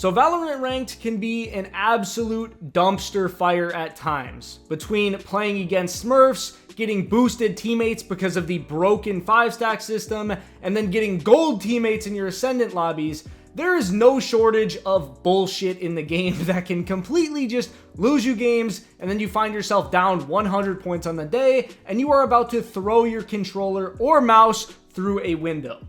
So Valorant Ranked can be an absolute dumpster fire at times. Between playing against smurfs, getting boosted teammates because of the broken 5-stack system, and then getting gold teammates in your Ascendant lobbies, there is no shortage of bullshit in the game that can completely just lose you games, and then you find yourself down 100 points on the day, and you are about to throw your controller or mouse through a window.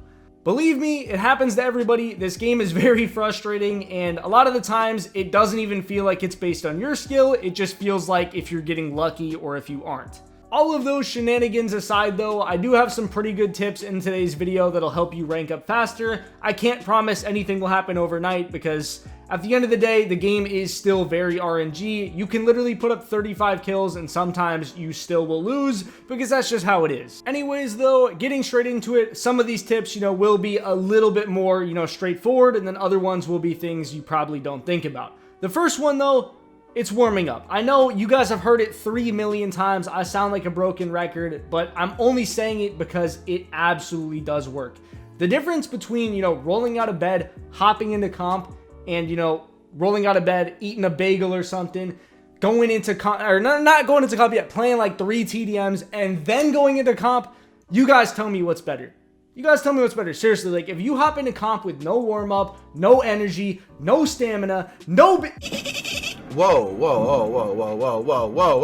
Believe me, it happens to everybody. This game is very frustrating, and a lot of the times it doesn't even feel like it's based on your skill. It just feels like if you're getting lucky or if you aren't. All of those shenanigans aside though, I do have some pretty good tips in today's video that'll help you rank up faster. I can't promise anything will happen overnight because at the end of the day, the game is still very RNG. You can literally put up 35 kills and sometimes you still will lose because that's just how it is. Anyways though, getting straight into it, some of these tips, will be a little bit more, straightforward, and then other ones will be things you probably don't think about. The first one though, it's warming up. I know you guys have heard it 3 million times. I sound like a broken record, but I'm only saying it because it absolutely does work. The difference between, rolling out of bed, hopping into comp, and, rolling out of bed, eating a bagel or something, going into comp, or not going into comp yet, playing like 3 TDMs, and then going into comp, you guys tell me what's better. You guys tell me what's better. Seriously, like if you hop into comp with no warm up, no energy, no stamina, no... Whoa,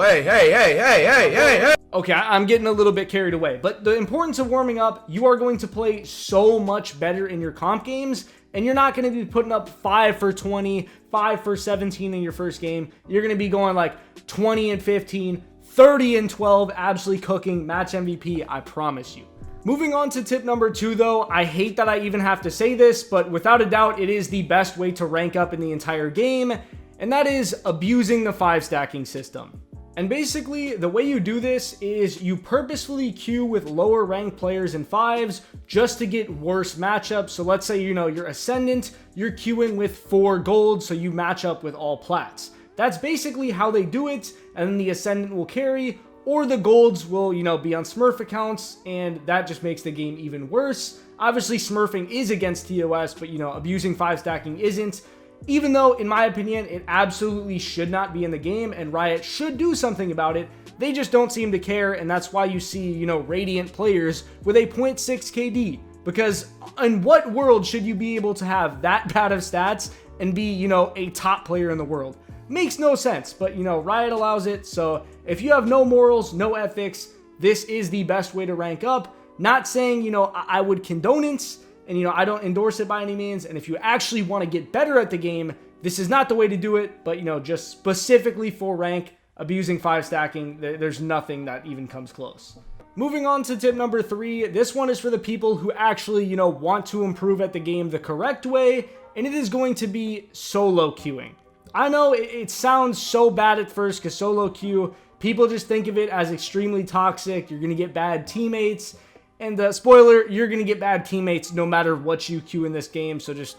hey. Okay, I'm getting a little bit carried away, but the importance of warming up, you are going to play so much better in your comp games, and you're not going to be putting up 5 for 20, 5 for 17 in your first game. You're going to be going like 20 and 15, 30 and 12, absolutely cooking, match MVP, I promise you. Moving on to tip number 2 though, I hate that I even have to say this, but without a doubt, it is the best way to rank up in the entire game, and that is abusing the 5-stacking system. And basically, the way you do this is you purposefully queue with lower ranked players in 5s just to get worse matchups. So let's say, you're Ascendant, you're queuing with 4 gold, so you match up with all plats. That's basically how they do it, and then the Ascendant will carry, or the golds will, be on smurf accounts, and that just makes the game even worse. Obviously, smurfing is against TOS, but, abusing 5-stacking isn't. Even though, in my opinion, it absolutely should not be in the game and Riot should do something about it, they just don't seem to care, and that's why you see, Radiant players with a 0.6 KD. Because in what world should you be able to have that bad of stats and be, a top player in the world? Makes no sense, but, Riot allows it, so if you have no morals, no ethics, this is the best way to rank up. Not saying, I would condone it, and, I don't endorse it by any means. And if you actually want to get better at the game, this is not the way to do it. But, just specifically for rank, abusing 5-stacking, there's nothing that even comes close. Moving on to tip number 3. This one is for the people who actually, want to improve at the game the correct way. And it is going to be solo queuing. I know it sounds so bad at first because solo queue, people just think of it as extremely toxic. You're going to get bad teammates. And spoiler, you're going to get bad teammates no matter what you queue in this game. So just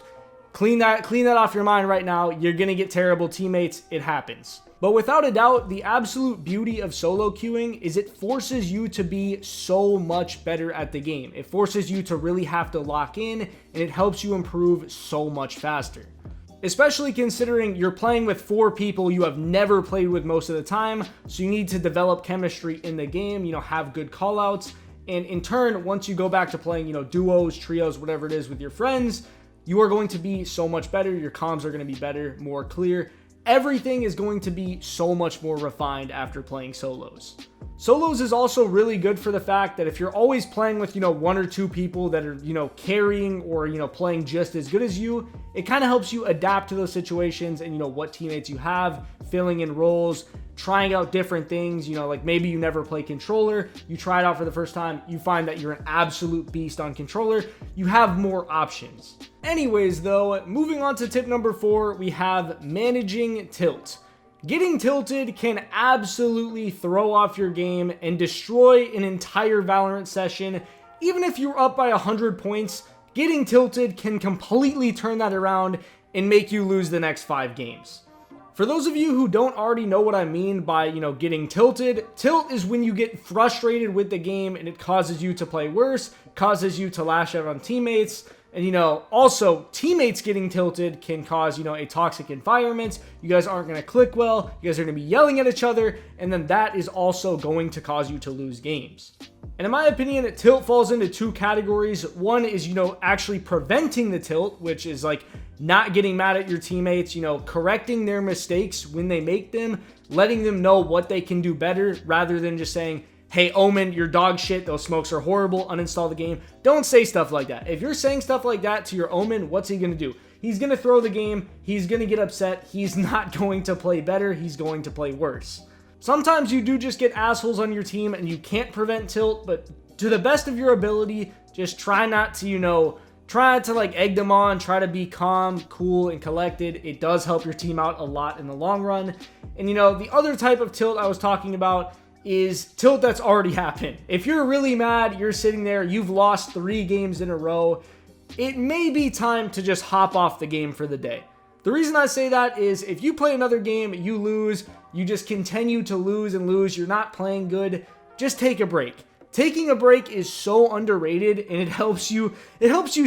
clean that off your mind right now. You're going to get terrible teammates. It happens. But without a doubt, the absolute beauty of solo queuing is it forces you to be so much better at the game. It forces you to really have to lock in, and it helps you improve so much faster. Especially considering you're playing with 4 people you have never played with most of the time. So you need to develop chemistry in the game, have good callouts. And in turn, once you go back to playing, duos, trios, whatever it is with your friends, you are going to be so much better. Your comms are going to be better, more clear. Everything is going to be so much more refined after playing solos. Solos is also really good for the fact that if you're always playing with, 1 or 2 people that are, carrying or, playing just as good as you, it kind of helps you adapt to those situations and, what teammates you have, filling in roles, trying out different things, like maybe you never play controller, you try it out for the first time, you find that you're an absolute beast on controller, you have more options. Anyways though, moving on to tip number 4, we have managing tilt. Getting tilted can absolutely throw off your game and destroy an entire Valorant session. Even if you're up by 100 points, getting tilted can completely turn that around and make you lose the next 5 games. For those of you who don't already know what I mean by, getting tilted, tilt is when you get frustrated with the game and it causes you to play worse, causes you to lash out on teammates. And, also teammates getting tilted can cause, a toxic environment. You guys aren't going to click well. You guys are going to be yelling at each other. And then that is also going to cause you to lose games. And in my opinion, tilt falls into two categories. One is, actually preventing the tilt, which is like not getting mad at your teammates, correcting their mistakes when they make them, letting them know what they can do better rather than just saying, hey, Omen, you're dog shit. Those smokes are horrible. Uninstall the game. Don't say stuff like that. If you're saying stuff like that to your Omen, what's he going to do? He's going to throw the game. He's going to get upset. He's not going to play better. He's going to play worse. Sometimes you do just get assholes on your team and you can't prevent tilt, but to the best of your ability, just try not to, try to like egg them on, try to be calm, cool, and collected. It does help your team out a lot in the long run. And the other type of tilt I was talking about is tilt that's already happened. If you're really mad, you're sitting there, you've lost 3 games in a row, it may be time to just hop off the game for the day. The reason I say that is if you play another game, you lose, you just continue to lose and lose, you're not playing good, just take a break. Taking a break is so underrated and it helps you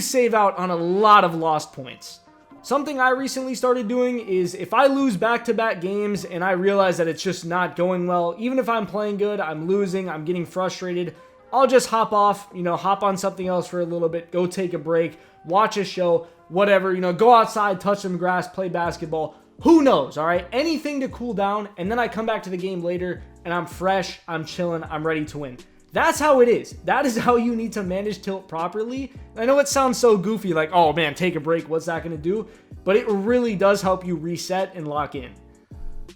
save out on a lot of lost points. Something I recently started doing is if I lose back-to-back games and I realize that it's just not going well, even if I'm playing good, I'm losing, I'm getting frustrated, I'll just hop off, hop on something else for a little bit, go take a break, watch a show, whatever, go outside, touch some grass, play basketball, who knows, all right? Anything to cool down, and then I come back to the game later and I'm fresh, I'm chilling, I'm ready to win. That's how it is. That is how you need to manage tilt properly. I know it sounds so goofy, like, oh man, take a break, what's that gonna do? But it really does help you reset and lock in.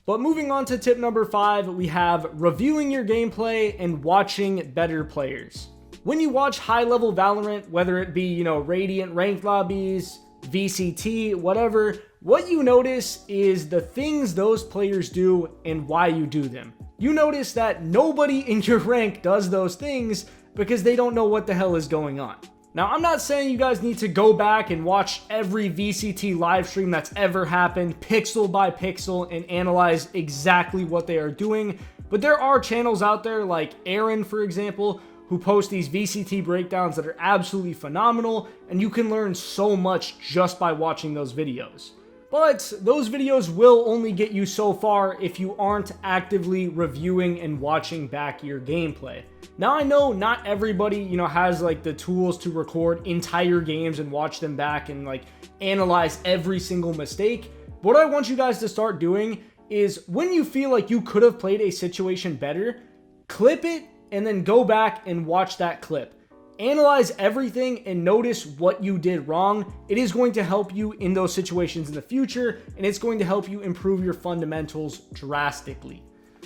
But moving on to tip number 5, we have reviewing your gameplay and watching better players. When you watch high-level Valorant, whether it be, Radiant ranked lobbies, VCT, whatever, what you notice is the things those players do and why you do them. You notice that nobody in your rank does those things because they don't know what the hell is going on. Now, I'm not saying you guys need to go back and watch every VCT live stream that's ever happened, pixel by pixel, and analyze exactly what they are doing, but there are channels out there like Aaron, for example, who post these VCT breakdowns that are absolutely phenomenal, and you can learn so much just by watching those videos. But those videos will only get you so far if you aren't actively reviewing and watching back your gameplay. Now I know not everybody, has like the tools to record entire games and watch them back and like analyze every single mistake. What I want you guys to start doing is when you feel like you could have played a situation better, clip it and then go back and watch that clip. Analyze everything and notice what you did wrong. It is going to help you in those situations in the future, and it's going to help you improve your fundamentals drastically.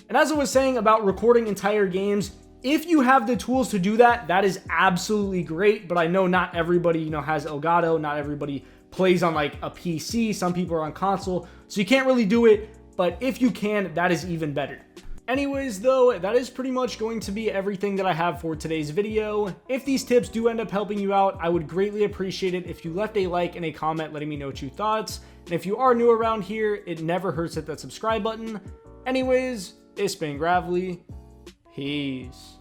And as I was saying about recording entire games, if you have the tools to do that, that is absolutely great, but I know not everybody, has Elgato, not everybody plays on like a PC, some people are on console, so you can't really do it, but if you can, that is even better. Anyways, though, that is pretty much going to be everything that I have for today's video. If these tips do end up helping you out, I would greatly appreciate it if you left a like and a comment letting me know what you thought. And if you are new around here, it never hurts to hit that subscribe button. Anyways, it's been Gravely. Peace.